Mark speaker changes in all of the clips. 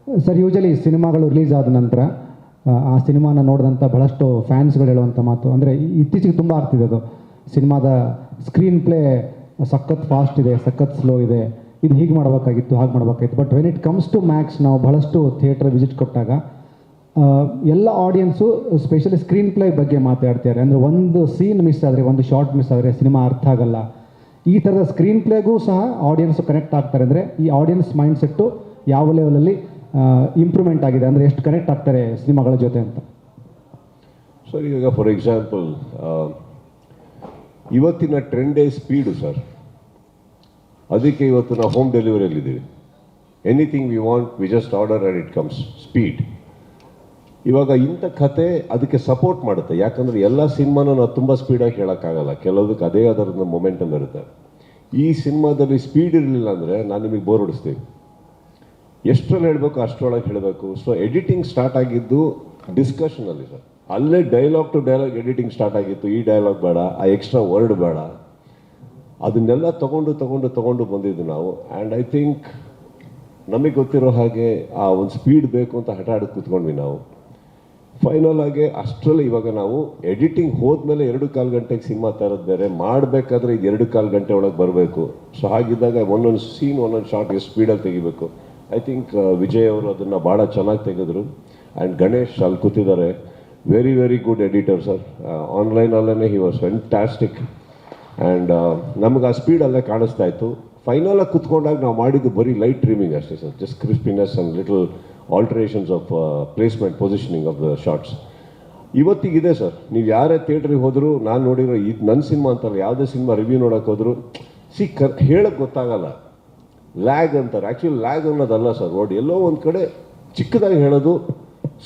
Speaker 1: Sir, usually ಸಿನಿಮಾಗಳು release ಆದ ನಂತರ ಆ ಸಿನಿಮಾನ ನೋಡಿದಂಥ ಬಹಳಷ್ಟು ಫ್ಯಾನ್ಸ್ಗಳು ಹೇಳುವಂಥ ಮಾತು ಅಂದರೆ ಇತ್ತೀಚೆಗೆ ತುಂಬ ಆಗ್ತಿದೆ ಅದು, ಸಿನಿಮಾದ ಸ್ಕ್ರೀನ್ ಪ್ಲೇ ಸಖತ್ ಫಾಸ್ಟ್ ಇದೆ, ಸಖತ್ ಸ್ಲೋ ಇದೆ, ಇದು ಹೀಗೆ ಮಾಡಬೇಕಾಗಿತ್ತು, ಹಾಗೆ ಮಾಡಬೇಕಾಗಿತ್ತು. But when it comes to max, ನಾವು ಬಹಳಷ್ಟು ಥಿಯೇಟರ್ ವಿಸಿಟ್ ಕೊಟ್ಟಾಗ ಎಲ್ಲ ಆಡಿಯನ್ಸು ಸ್ಪೆಷಲಿ ಸ್ಕ್ರೀನ್ ಪ್ಲೇ ಬಗ್ಗೆ ಮಾತಾಡ್ತಾರೆ. ಅಂದರೆ ಒಂದು ಸೀನ್ ಮಿಸ್ ಆದರೆ, ಒಂದು ಶಾರ್ಟ್ ಮಿಸ್ ಆದರೆ ಸಿನಿಮಾ ಅರ್ಥ ಆಗಲ್ಲ. ಈ ಥರದ ಸ್ಕ್ರೀನ್ ಪ್ಲೇಗೂ ಸಹ ಆಡಿಯನ್ಸು ಕನೆಕ್ಟ್ ಆಗ್ತಾರೆ. ಅಂದರೆ ಈ ಆಡಿಯನ್ಸ್ ಮೈಂಡ್ಸೆಟ್ಟು ಯಾವ ಲೆವೆಲಲ್ಲಿ ಇಂಪ್ರೂವ್ಮೆಂಟ್ ಆಗಿದೆ, ಅಂದರೆ ಎಷ್ಟು ಕನೆಕ್ಟ್ ಆಗ್ತಾರೆ ಸಿನಿಮಾಗಳ ಜೊತೆ ಅಂತ.
Speaker 2: ಸರ್, ಈಗ ಫಾರ್ ಎಕ್ಸಾಂಪಲ್ ಇವತ್ತಿನ ಟ್ರೆಂಡೇ ಸ್ಪೀಡು ಸರ್. ಅದಕ್ಕೆ ಇವತ್ತು ನಾವು ಹೋಮ್ ಡೆಲಿವರಿಯಲ್ಲಿದ್ದೀವಿ. Anything we want, we just order and it comes. Speed. ಇವಾಗ ಇಂಥ ಕತೆ ಅದಕ್ಕೆ ಸಪೋರ್ಟ್ ಮಾಡುತ್ತೆ. ಯಾಕಂದರೆ ಎಲ್ಲ ಸಿನಿಮಾನ ನಾವು ತುಂಬ ಸ್ಪೀಡಾಗಿ ಹೇಳೋಕ್ಕಾಗಲ್ಲ, ಕೆಲವದಕ್ಕೆ ಅದೇ ಅದರ ಮೊಮೆಂಟಮ್ ಇರುತ್ತೆ. ಈ ಸಿನಿಮಾದಲ್ಲಿ ಸ್ಪೀಡ್ ಇರಲಿಲ್ಲ ಅಂದರೆ ನಾನು ನಿಮಗೆ ಬೋರ್ ಹೊಡಿಸ್ತೀವಿ. ಎಷ್ಟರಲ್ಲಿ ಹೇಳಬೇಕು ಅಷ್ಟರೊಳಗೆ ಹೇಳಬೇಕು. ಸೊ ಎಡಿಟಿಂಗ್ ಸ್ಟಾರ್ಟ್ ಆಗಿದ್ದು ಡಿಸ್ಕಷನಲ್ಲಿ ಸರ್. ಅಲ್ಲೇ dialogue to dialogue editing start ಆಗಿತ್ತು. ಈ ಡೈಲಾಗ್ ಬೇಡ, ಆ ಎಕ್ಸ್ಟ್ರಾ ವರ್ಡ್ ಬೇಡ, ಅದನ್ನೆಲ್ಲ ತಗೊಂಡು ಬಂದಿದ್ದು ನಾವು. ಆ್ಯಂಡ್ ಐ ಥಿಂಕ್ ನಮಗೆ ಗೊತ್ತಿರೋ ಹಾಗೆ ಆ ಒಂದು ಸ್ಪೀಡ್ ಬೇಕು ಅಂತ ಹಠ ಆಡೋದು ಕೂತ್ಕೊಂಡ್ವಿ ನಾವು. ಫೈನಲ್ ಆಗಿ ಅಷ್ಟರಲ್ಲಿ ಇವಾಗ ನಾವು ಎಡಿಟಿಂಗ್ ಹೋದ್ಮೇಲೆ 2.25 ಗಂಟೆಗೆ ಸಿನಿಮಾ ತರೋದು ಬೇರೆ, ಮಾಡಬೇಕಾದ್ರೆ ಇದು 2.25 ಗಂಟೆ ಒಳಗೆ ಬರಬೇಕು. ಸೊ ಹಾಗಿದ್ದಾಗ ಒಂದೊಂದು ಸೀನ್, ಒಂದೊಂದು ಶಾರ್ಟ್ ಎಷ್ಟು ಸ್ಪೀಡಲ್ಲಿ ತೆಗಿಬೇಕು. ಐ ಥಿಂಕ್ ವಿಜಯ್ ಅವರು ಅದನ್ನು ಭಾಳ ಚೆನ್ನಾಗಿ ತೆಗೆದ್ರು. ಆ್ಯಂಡ್ ಗಣೇಶ್ ಅಲ್ಲಿ ಕೂತಿದ್ದಾರೆ, very very good editor sir. ಆನ್ಲೈನಲ್ಲೇ ಹಿ ವಾಸ್ ಫ್ಯಾಂಟಾಸ್ಟಿಕ್. ಆ್ಯಂಡ್ ನಮಗೆ ಆ ಸ್ಪೀಡಲ್ಲೇ ಕಾಣಿಸ್ತಾ ಇತ್ತು. ಫೈನಲಾಗಿ ಕುತ್ಕೊಂಡಾಗ ನಾವು ಮಾಡಿದ್ದು ಬರೀ ಲೈಟ್ ಟ್ರಿಮಿಂಗ್ ಅಷ್ಟೇ sir, just crispiness and little alterations of placement, positioning of the shots. ಇವತ್ತಿಗಿದೆ ಸರ್. ನೀವು ಯಾರೇ ಥಿಯೇಟ್ರಿಗೆ ಹೋದರೂ, ನಾನು ನೋಡಿರೋ ಇದು ನನ್ನ ಸಿನಿಮಾ ಅಂತಲ್ಲ, ಯಾವುದೇ ಸಿನಿಮಾ ರಿವ್ಯೂ ನೋಡೋಕೆ ಹೋದ್ರು ಹೇಳೋಕ್ಕೆ ಗೊತ್ತಾಗಲ್ಲ. ಲ್ಯಾಗ್ ಅಂತಾರೆ. ಆ್ಯಕ್ಚುಲಿ ಲ್ಯಾಗ್ ಅನ್ನೋದಲ್ಲ ಸರ್. ನೋಡಿ, ಎಲ್ಲೋ ಒಂದು ಕಡೆ ಚಿಕ್ಕದಾಗಿ ಹೇಳೋದು,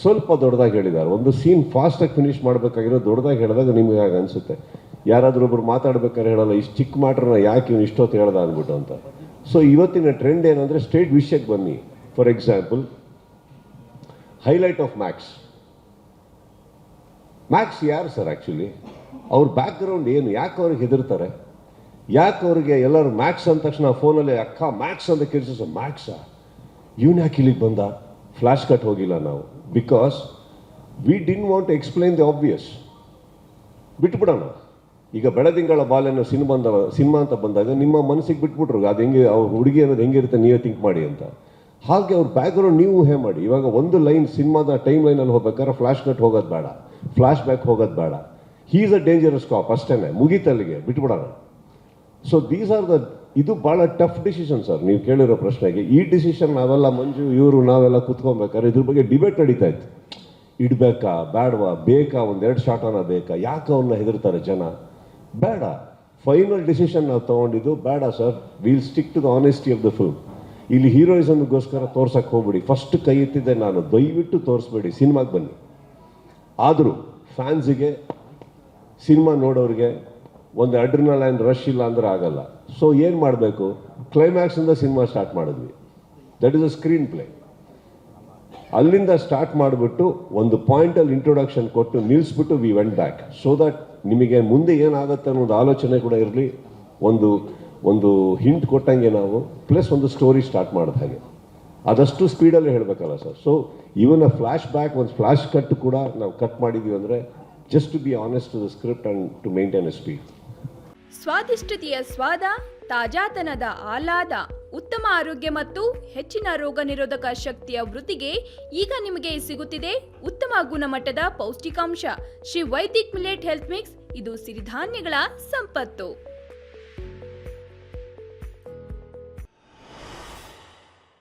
Speaker 2: ಸ್ವಲ್ಪ ದೊಡ್ಡದಾಗಿ ಹೇಳಿದ್ದಾರೆ. ಒಂದು ಸೀನ್ ಫಾಸ್ಟಾಗಿ ಫಿನಿಷ್ ಮಾಡಬೇಕಾಗಿರೋ ದೊಡ್ಡದಾಗಿ ಹೇಳಿದಾಗ ನಿಮಗೆ ಹಾಗೆ ಅನಿಸುತ್ತೆ. ಯಾರಾದರೂ ಒಬ್ರು ಮಾತಾಡ್ಬೇಕಾದ್ರೆ ಹೇಳಲ್ಲ, ಇಷ್ಟು ಚಿಕ್ಕ ಮ್ಯಾಟ್ರನ್ನ ಯಾಕೆ ಇವನು ಇಷ್ಟೊತ್ತು ಹೇಳ್ದ ಅಂದ್ಬಿಟ್ಟು ಅಂತ. ಸೊ ಇವತ್ತಿನ ಟ್ರೆಂಡ್ ಏನಂದರೆ ಸ್ಟ್ರೇಟ್ ವಿಷಯಕ್ಕೆ ಬನ್ನಿ. For example, highlight of Max. Max ಯಾರು ಸರ್ ಆ್ಯಕ್ಚುಲಿ? ಅವ್ರ ಬ್ಯಾಕ್ಗ್ರೌಂಡ್ ಏನು? ಯಾಕೆ ಅವ್ರಿಗೆ ಹೆದರ್ತಾರೆ? ಯಾಕೆ ಅವ್ರಿಗೆ ಎಲ್ಲರೂ ಮ್ಯಾಕ್ಸ್ ಅಂದ ತಕ್ಷಣ ಫೋನಲ್ಲಿ ಅಕ್ಕ ಮ್ಯಾಕ್ಸ್ ಅಂತ ಕೇಳಿಸ, ಮ್ಯಾಕ್ಸಾ ಇವನು ಯಾಕೆ ಇಲ್ಲಿಗೆ ಬಂದ? ಫ್ಲ್ಯಾಶ್ ಕಟ್ ಹೋಗಿಲ್ಲ ನಾವು. Because we didn't want to explain the obvious. ಬಿಟ್ಬಿಡೋಣ. ಈಗ ಬೆಳದಿಂಗಳ ಬಾಲೆನೋ ಸಿನಿಮಾ ಅಂತ ಬಂದಾಗ ನಿಮ್ಮ ಮನಸ್ಸಿಗೆ ಬಿಟ್ಬಿಟ್ರು, ಅದು ಹೆಂಗೆ, ಅವ್ರ ಹುಡುಗಿ ಅನ್ನೋದು ಹೆಂಗಿರುತ್ತೆ ನೀವೇ ಥಿಂಕ್ ಮಾಡಿ ಅಂತ. ಹಾಗೆ ಅವ್ರ ಬ್ಯಾಕ್ಗ್ರೌಂಡ್ ನೀವು ಹೇ ಮಾಡಿ. ಇವಾಗ ಒಂದು ಲೈನ್ ಸಿನಿಮಾದ ಟೈಮ್ ಲೈನಲ್ಲಿ ಹೋಗ್ಬೇಕಾದ್ರೆ ಫ್ಲ್ಯಾಶ್ ಕಟ್ ಹೋಗೋದು ಬೇಡ, ಫ್ಲ್ಯಾಶ್ ಬ್ಯಾಕ್ ಹೋಗೋದು ಬೇಡ. ಹೀ ಈಸ್ ಅ ಡೇಂಜರಸ್ ಕಾಪ್, ಅಷ್ಟೇ, ಮುಗೀತಲ್ಲಿಗೆ, ಬಿಟ್ಬಿಡೋಣ. ಸೊ ದೀಸ್ ಆರ್ ದ, ಇದು ಭಾಳ ಟಫ್ ಡಿಸಿಷನ್ ಸರ್. ನೀವು ಕೇಳಿರೋ ಪ್ರಶ್ನೆಗೆ ಈ ಡಿಸಿಷನ್ ನಾವೆಲ್ಲ ಮಂಜು ಇವರು ನಾವೆಲ್ಲ ಕೂತ್ಕೊಬೇಕಾದ್ರೆ ಇದ್ರ ಬಗ್ಗೆ ಡಿಬೇಟ್ ನಡೀತಾ ಇತ್ತು. ಇಡಬೇಕಾ ಬೇಡವಾ, ಬೇಕಾ, ಒಂದೆರಡು ಶಾರ್ಟನ ಬೇಕಾ, ಯಾಕೆ ಅವನ್ನ ಹೆದರ್ತಾರೆ ಜನ? ಬೇಡ. ಫೈನಲ್ ಡಿಸಿಷನ್ ನಾವು ತೊಗೊಂಡಿದ್ದು ಬೇಡ sir. Will stick to the honesty of the film. ಇಲ್ಲಿ ಹೀರೋಯಿಸಮ್ಗೋಸ್ಕರ ತೋರ್ಸಕ್ಕೆ ಹೋಗ್ಬಿಡಿ. ಫಸ್ಟ್ ಕೈ ಎತ್ತಿದ್ದೆ ನಾನು, ದಯವಿಟ್ಟು ತೋರಿಸ್ಬೇಡಿ, ಸಿನಿಮಾಗೆ ಬನ್ನಿ. ಆದರೂ ಫ್ಯಾನ್ಸಿಗೆ, ಸಿನಿಮಾ ನೋಡೋರಿಗೆ ಒಂದು ಅಡ್ರಿನಲೈನ್ ರಶ್ ಇಲ್ಲ ಅಂದ್ರೆ ಆಗಲ್ಲ. ಸೊ ಏನು ಮಾಡಬೇಕು? ಕ್ಲೈಮ್ಯಾಕ್ಸಿಂದ ಸಿನಿಮಾ ಸ್ಟಾರ್ಟ್ ಮಾಡಿದ್ವಿ. That is a screenplay. ಅಲ್ಲಿಂದ ಸ್ಟಾರ್ಟ್ ಮಾಡಿಬಿಟ್ಟು ಒಂದು ಪಾಯಿಂಟಲ್ಲಿ ಇಂಟ್ರೊಡಕ್ಷನ್ ಕೊಟ್ಟು ನಿಲ್ಲಿಸ್ಬಿಟ್ಟು we went back. So that ನಿಮಗೆ ಮುಂದೆ ಏನಾಗುತ್ತೆ ಅನ್ನೋದು ಆಲೋಚನೆ ಕೂಡ ಇರಲಿ, ಒಂದು ಹಿಂಟ್ ಕೊಟ್ಟಂಗೆ ನಾವು, ಪ್ಲಸ್ ಒಂದು ಸ್ಟೋರಿ ಸ್ಟಾರ್ಟ್ ಮಾಡಿದ ಹಾಗೆ. ಅದಷ್ಟು ಸ್ಪೀಡಲ್ಲೇ ಹೇಳಬೇಕಲ್ಲ sir. So even a flashback, ಒಂದು ಫ್ಲ್ಯಾಶ್ ಕಟ್ ಕೂಡ ನಾವು ಕಟ್ ಮಾಡಿದ್ದೀವಿ ಅಂದರೆ just to be honest to the script and to maintain a speed.
Speaker 3: ಸ್ವಾದಿಷ್ಟತೆಯ ಸ್ವಾದ, ತಾಜಾತನದ ಆಹ್ಲಾದ, ಉತ್ತಮ ಆರೋಗ್ಯ ಮತ್ತು ಹೆಚ್ಚಿನ ರೋಗ ನಿರೋಧಕ ಶಕ್ತಿಯ ವೃದ್ಧಿಗೆ ಈಗ ನಿಮಗೆ ಸಿಗುತ್ತಿದೆ ಉತ್ತಮ ಗುಣಮಟ್ಟದ ಪೌಷ್ಟಿಕಾಂಶ. Shri Vaidik millet health mix. ಇದು ಸಿರಿಧಾನ್ಯಗಳ ಸಂಪತ್ತು.